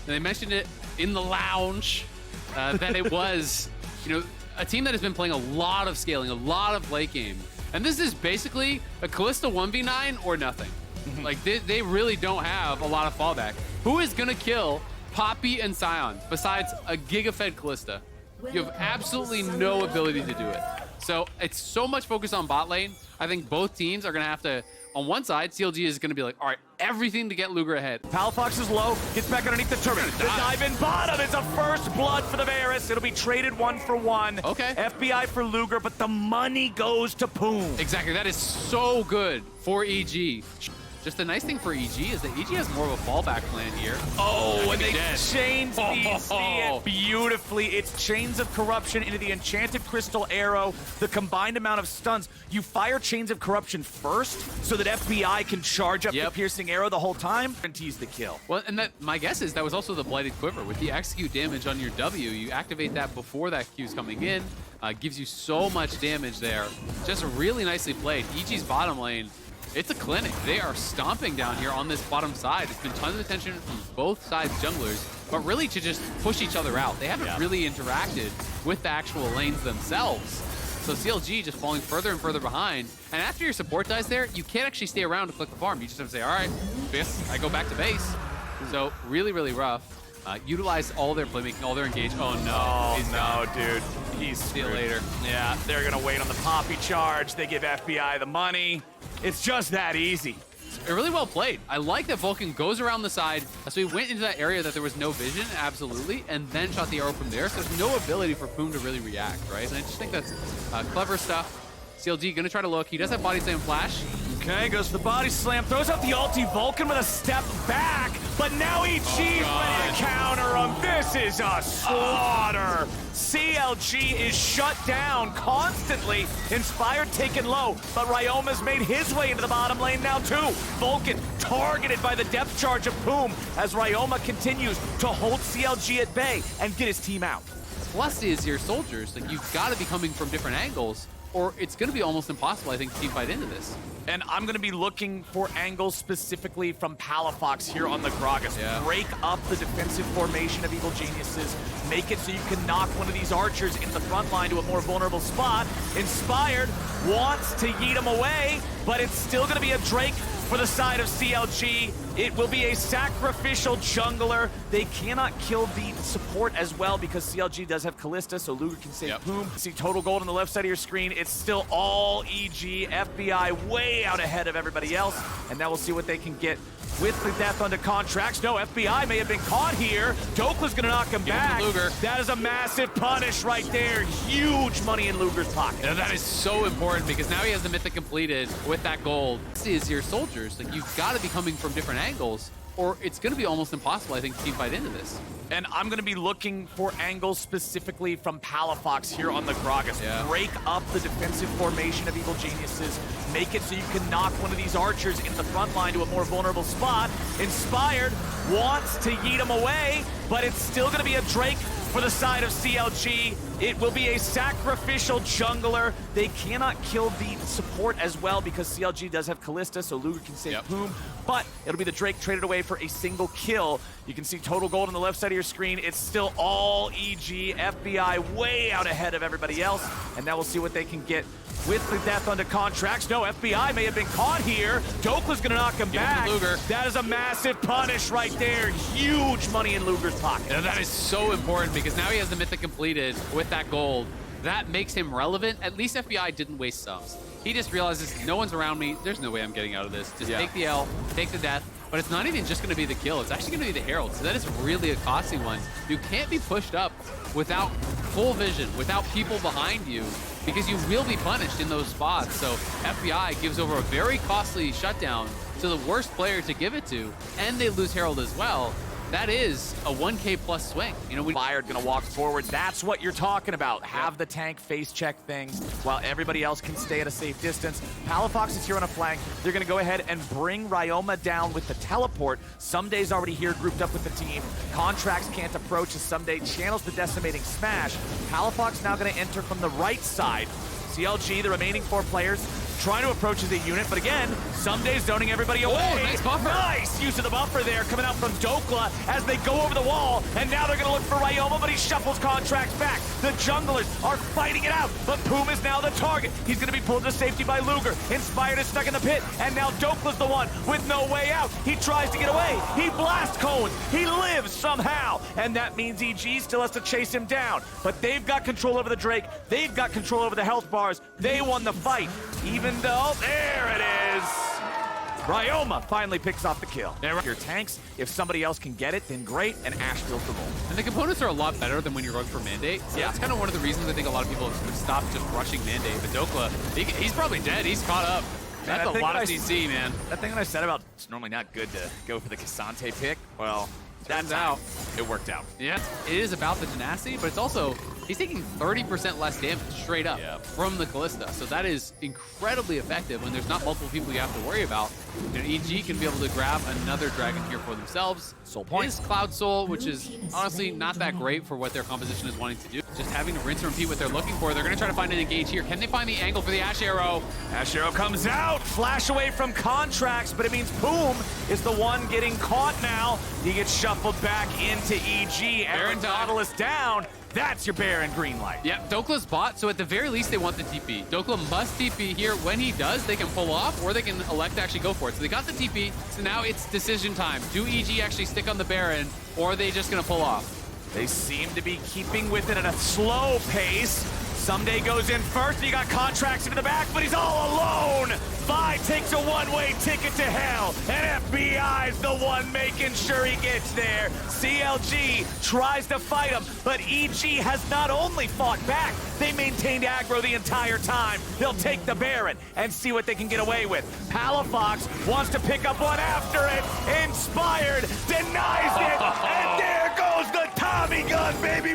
They mentioned it in the lounge that it was, a team that has been playing a lot of scaling, a lot of late game. And this is basically a Kalista 1v9 or nothing. Like, they really don't have a lot of fallback. Who is going to kill Poppy and Sion besides a Giga-fed Kalista? You have absolutely no ability to do it. So it's so much focus on bot lane. I think both teams are going to have to, on one side, CLG is going to be like, all right, everything to get Luger ahead. Palafox is low, gets back underneath the turret. The dive in bottom, it's a first blood for the Varus. It'll be traded 1-for-1. Okay. FBI for Luger, but the money goes to Poom. Exactly, that is so good for EG. Just the nice thing for EG is that EG has more of a fallback plan here. Oh, and they changed the beautifully. It's Chains of Corruption into the Enchanted Crystal Arrow. The combined amount of stuns. You fire Chains of Corruption first so that FBI can charge up the Piercing Arrow the whole time. Guarantees the kill. Well, and that my guess is that was also the Blighted Quiver. With the execute damage on your W, you activate that before that Q's coming in. Gives you so much damage there. Just really nicely played. EG's bottom lane, it's a clinic. They are stomping down here on this bottom side. It's been tons of attention from both sides junglers, but really to just push each other out. They haven't really interacted with the actual lanes themselves. So CLG just falling further and further behind. And after your support dies there, you can't actually stay around to click the farm. You just have to say, all right, I go back to base. So really, really rough. Utilize all their playmaking, all their engage. Oh no, he's no, dude. He's see you later. Yeah, they're gonna wait on the Poppy charge. They give FBI the money. It's just that easy. Really well played. I like that Vulcan goes around the side. So he went into that area that there was no vision, absolutely, and then shot the arrow from there. So there's no ability for Poom to really react, right? And I just think that's clever stuff. CLG gonna try to look. He does have body slam flash. Okay, goes for the body slam, throws out the ulti. Vulcan with a step back, but now EG's ready to counter him. This is a slaughter. CLG is shut down constantly. Inspired taken low, but Ryoma's made his way into the bottom lane now too. Vulcan targeted by the depth charge of Poom as Ryoma continues to hold CLG at bay and get his team out. Plus is your soldiers. Like, you've got to be coming from different angles, or it's going to be almost impossible, I think, to team fight into this. And I'm going to be looking for angles specifically from Palafox here on the Gragas. Break up the defensive formation of Evil Geniuses. Make it so you can knock one of these archers into the front line to a more vulnerable spot. Inspired wants to yeet him away, but it's still going to be a Drake for the side of CLG. It will be a sacrificial jungler. They cannot kill the support as well because CLG does have Kalista, so Luger can save Poom. See total gold on the left side of your screen. It's still all EG. FBI way out ahead of everybody else. And now we'll see what they can get with the death under contracts. No, FBI may have been caught here. Dokla's gonna knock him back. Luger. That is a massive punish right there. Huge money in Luger's pocket. And that is so important because now he has the mythic completed with that gold. This is your soldiers. Like, you've got to be coming from different angles, or it's going to be almost impossible, I think, to team fight into this. And I'm going to be looking for angles specifically from Palafox here on the Gragas. Break up the defensive formation of Evil Geniuses. Make it so you can knock one of these archers into the front line to a more vulnerable spot. Inspired wants to yeet him away, but it's still going to be a Drake for the side of CLG. It will be a sacrificial jungler. They cannot kill the support as well because CLG does have Kalista, so Luger can save Poom. But it'll be the Drake traded away for a single kill. You can see total gold on the left side of your screen. It's still all EG. FBI way out ahead of everybody else. And now we'll see what they can get with the death under contracts. No, FBI may have been caught here. Dokla's gonna knock him back. Luger. That is a massive punish right there. Huge money in Luger's pocket. And that is so important because now he has the mythic completed with that gold. That makes him relevant. At least FBI didn't waste subs. He just realizes no one's around me. There's no way I'm getting out of this. Just take the L, take the death. But it's not even just going to be the kill. It's actually going to be the Herald. So that is really a costly one. You can't be pushed up without full vision, without people behind you, because you will be punished in those spots. So FBI gives over a very costly shutdown to the worst player to give it to, and they lose Herald as well. That is a 1K plus swing. Fired gonna walk forward. That's what you're talking about. Have the tank face check things while everybody else can stay at a safe distance. Palafox is here on a flank. They're gonna go ahead and bring Ryoma down with the teleport. Sumday's already here grouped up with the team. Contracts can't approach as Sumday channels the decimating smash. Palafox now gonna enter from the right side. CLG, the remaining 4 players, trying to approach as a unit, but again, Someday zoning everybody away. Oh, nice buffer. Nice use of the buffer there coming out from Dokla as they go over the wall, and now they're going to look for Ryoma, but he shuffles Contracts back. The junglers are fighting it out, but Poom is now the target. He's going to be pulled to safety by Luger. Inspired is stuck in the pit, and now Dokla's the one with no way out. He tries to get away. He blast cones. He lives somehow, and that means EG still has to chase him down. But they've got control over the Drake. They've got control over the health bars. They won the fight, even though, there it is. Ryoma finally picks off the kill. Your tanks, if somebody else can get it, then great, and Ash builds the roll. And the components are a lot better than when you're going for Mandate. So that's kind of one of the reasons I think a lot of people have stopped just rushing Mandate. But Dokla, he's probably dead. He's caught up. That's a lot of CC, man. That thing that I said about it's normally not good to go for the Cassante pick, well, that's out. It worked out. Yeah, it is about the tenacity, but it's also, he's taking 30% less damage straight up from the Callista. So that is incredibly effective when there's not multiple people you have to worry about. You know, EG can be able to grab another Dragon here for themselves. Soul point. Is Cloud Soul, which is honestly not that great for what their composition is wanting to do. Just having to rinse and repeat what they're looking for. They're going to try to find an engage here. Can they find the angle for the Ash Arrow? Ash Arrow comes out. Flash away from Contracts, but it means Poom is the one getting caught now. He gets shuffled back into EG. Aaron Nautilus down. That's your Baron green light. Yep, Dokla's bot, so at the very least they want the TP. Dokla must TP here. When he does, they can pull off, or they can elect to actually go for it. So they got the TP, so now it's decision time. Do EG actually stick on the Baron, or are they just gonna pull off? They seem to be keeping with it at a slow pace. Someday goes in first, and you got Contracts into the back, but he's all alone. Vi takes a one-way ticket to hell, and FBI's the one making sure he gets there. CLG tries to fight him, but EG has not only fought back, they maintained aggro the entire time. They'll take the Baron and see what they can get away with. Palafox wants to pick up one after it. Inspired denies it, and there goes the Tommy gun, baby.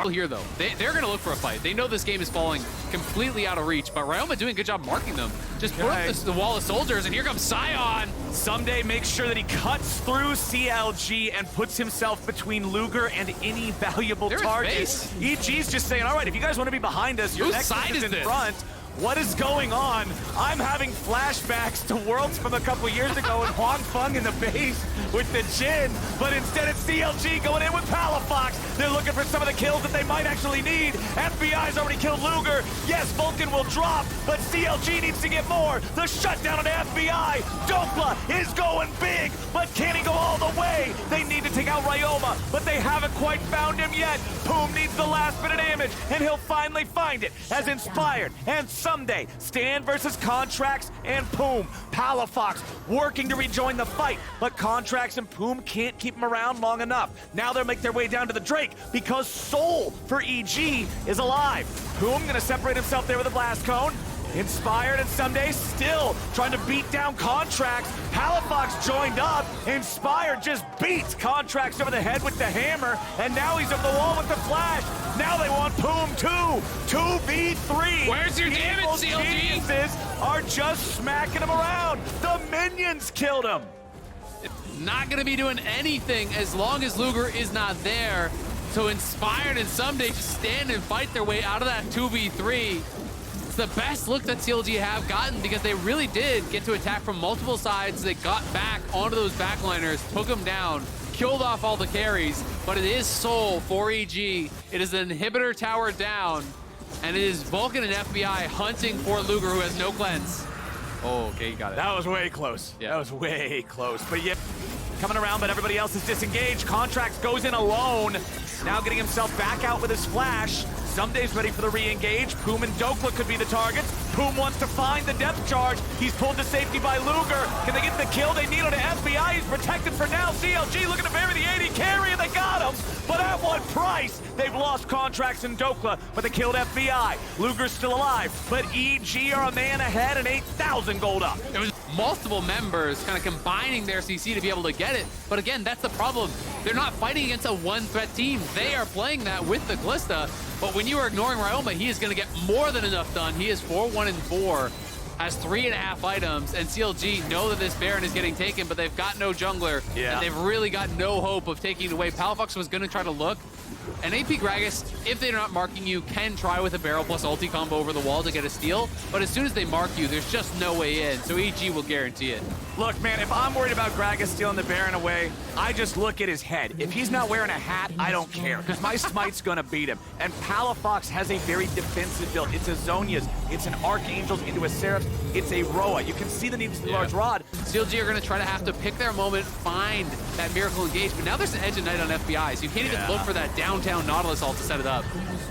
Here though, they're gonna look for a fight. They know this game is falling completely out of reach, but Ryoma doing a good job marking them. Just put up the wall of soldiers, and here comes Sion. Someday makes sure that he cuts through CLG and puts himself between Luger and any valuable targets. EG's just saying, all right, if you guys want to be behind us, your next is in front. What is going on? I'm having flashbacks to Worlds from a couple years ago and Huang Feng in the base with the Jin, but instead it's CLG going in with Palafox. They're looking for some of the kills that they might actually need. FBI's already killed Luger. Yes, Vulcan will drop, but CLG needs to get more. The shutdown on FBI. Dokla is going big, but can he go all the way? They need to take out Ryoma, but they haven't quite found him yet. Poom needs the last bit of damage, and he'll finally find it as Inspired and Someday stand versus Contracts and Poom. Palafox working to rejoin the fight, but Contracts and Poom can't keep him around long enough. Now they'll make their way down to the Drake because Soul for EG is alive. Poom gonna separate himself there with a blast cone. Inspired and Someday still trying to beat down Contracts. Palafox joined up. Inspired just beats Contracts over the head with the hammer, and now he's up the wall with the flash. Now they want Poom 2v3. Where's your damage, CLG? Geniuses are just smacking him around. The minions killed him. Not gonna be doing anything as long as Luger is not there. So Inspired and Someday just stand and fight their way out of that 2v3. It's the best look that CLG have gotten because they really did get to attack from multiple sides. They got back onto those backliners, took them down, killed off all the carries, but it is Soul for EG. It is an inhibitor tower down, and it is Vulcan and FBI hunting for Luger, who has no cleanse. Oh, okay, you got it. That was way close. Yeah. That was way close. But yeah, coming around, but everybody else is disengaged. Contracts goes in alone. Now getting himself back out with his flash. Someday's ready for the re-engage. Poom and Dokla could be the targets. Poom wants to find the depth charge. He's pulled to safety by Luger. Can they get the kill they need on the FBI? He's protected for now. CLG looking to bury the 80 carry, and they got him. But at what price? They've lost Contracts in Dokla, but they killed FBI. Luger's still alive, but EG are a man ahead and 8,000 gold up. It was multiple members kind of combining their CC to be able to get it. But again, that's the problem. They're not fighting against a one-threat team. They are playing that with the Callista. But when you are ignoring Ryoma, he is going to get more than enough done. He is 4-1-4, has 3.5 items, and CLG know that this Baron is getting taken, but they've got no jungler, and they've really got no hope of taking it away. Palafox was going to try to look And AP Gragas, if they're not marking you, can try with a barrel plus ulti combo over the wall to get a steal, but as soon as they mark you, there's just no way in, so EG will guarantee it. Look, man, if I'm worried about Gragas stealing the Baron away, I just look at his head. If he's not wearing a hat, I don't care, because my smite's gonna beat him. And Palafox has a very defensive build. It's a Zhonya's, it's an Archangel's into a Seraph's, it's a Roa. You can see the need for the large rod. CLG are going to try to have to pick their moment, find that Miracle Engage, but now there's an Edge of Night on FBI, so you can't even look for that downtown Nautilus ult to set it up.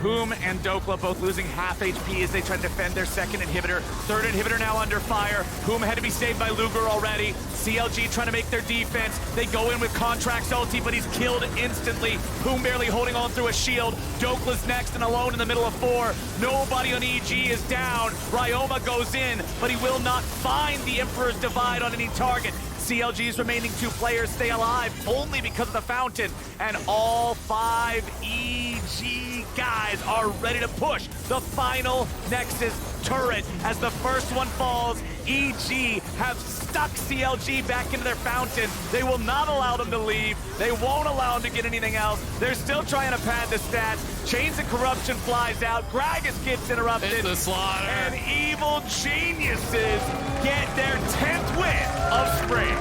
Poom and Dokla both losing half HP as they try to defend their second inhibitor. Third inhibitor now under fire. Poom had to be saved by Luger already. CLG trying to make their defense. They go in with Contract's ulti, but he's killed instantly. Poom barely holding on through a shield. Dokla's next and alone in the middle of 4. Nobody on EG is down. Ryoma goes in, but he will not find the Emperor's Divide on any target. CLG's remaining 2 players stay alive only because of the fountain, and all 5 EG guys are ready to push the final Nexus turret. As the first one falls, EG have stuck CLG back into their fountain. They will not allow them to leave. They won't allow them to get anything else. They're still trying to pad the stats. Chains of Corruption flies out. Gragas gets interrupted. It's the slaughter. And Evil Geniuses get their 10th win of spring.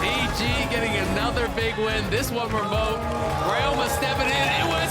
EG getting another big win. This one remote. Ryoma stepping in. It was